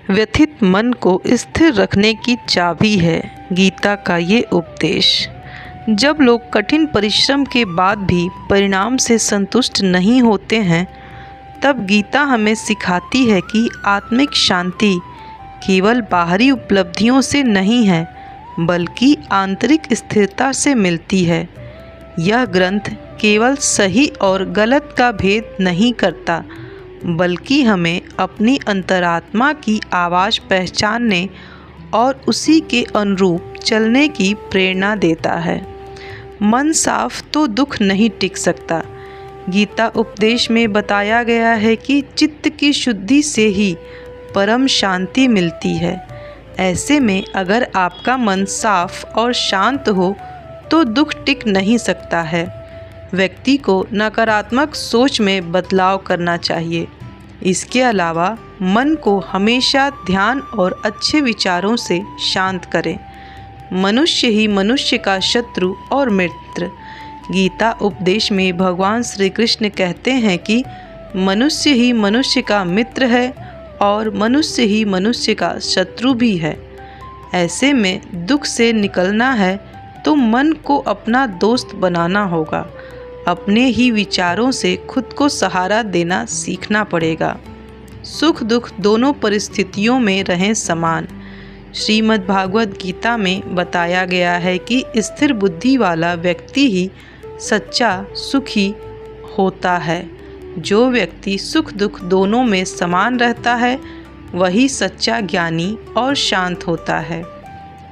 व्यथित मन को स्थिर रखने की चाबी है गीता का ये उपदेश। जब लोग कठिन परिश्रम के बाद भी परिणाम से संतुष्ट नहीं होते हैं, तब गीता हमें सिखाती है कि आत्मिक शांति केवल बाहरी उपलब्धियों से नहीं है, बल्कि आंतरिक स्थिरता से मिलती है। यह ग्रंथ केवल सही और गलत का भेद नहीं करता, बल्कि हमें अपनी अंतरात्मा की आवाज़ पहचानने और उसी के अनुरूप चलने की प्रेरणा देता है। मन साफ तो दुख नहीं टिक सकता। गीता उपदेश में बताया गया है कि चित्त की शुद्धि से ही परम शांति मिलती है। ऐसे में अगर आपका मन साफ और शांत हो तो दुख टिक नहीं सकता है। व्यक्ति को नकारात्मक सोच में बदलाव करना चाहिए। इसके अलावा मन को हमेशा ध्यान और अच्छे विचारों से शांत करें। मनुष्य ही मनुष्य का शत्रु और मित्र। गीता उपदेश में भगवान श्री कृष्ण कहते हैं कि मनुष्य ही मनुष्य का मित्र है और मनुष्य ही मनुष्य का शत्रु भी है। ऐसे में दुख से निकलना है तो मन को अपना दोस्त बनाना होगा। अपने ही विचारों से खुद को सहारा देना सीखना पड़ेगा। सुख दुख दोनों परिस्थितियों में रहें समान। श्रीमद् भागवत गीता में बताया गया है कि स्थिर बुद्धि वाला व्यक्ति ही सच्चा सुखी होता है। जो व्यक्ति सुख दुख दोनों में समान रहता है, वही सच्चा ज्ञानी और शांत होता है।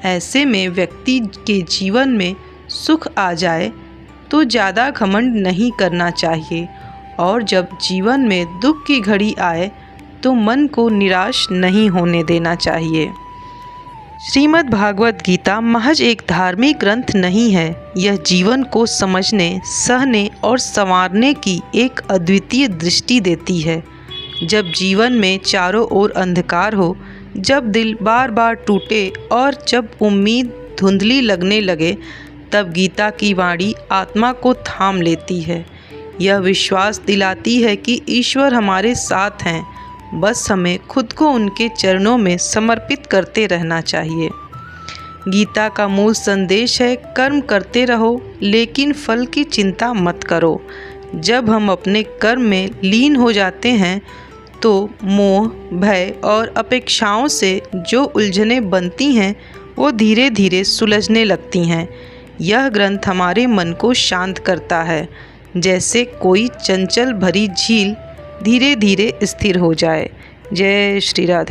ऐसे में व्यक्ति के जीवन में सुख आ जाए तो ज़्यादा घमंड नहीं करना चाहिए, और जब जीवन में दुख की घड़ी आए तो मन को निराश नहीं होने देना चाहिए। श्रीमद् भागवत गीता महज एक धार्मिक ग्रंथ नहीं है। यह जीवन को समझने, सहने और संवारने की एक अद्वितीय दृष्टि देती है। जब जीवन में चारों ओर अंधकार हो, जब दिल बार बार टूटे और जब उम्मीद धुंधली लगने लगे, तब गीता की वाणी आत्मा को थाम लेती है। यह विश्वास दिलाती है कि ईश्वर हमारे साथ हैं, बस हमें खुद को उनके चरणों में समर्पित करते रहना चाहिए। गीता का मूल संदेश है, कर्म करते रहो लेकिन फल की चिंता मत करो। जब हम अपने कर्म में लीन हो जाते हैं तो मोह, भय और अपेक्षाओं से जो उलझनें बनती हैं, वो धीरे धीरे सुलझने लगती हैं। यह ग्रंथ हमारे मन को शांत करता है, जैसे कोई चंचल भरी झील धीरे धीरे स्थिर हो जाए। जय श्री राधे।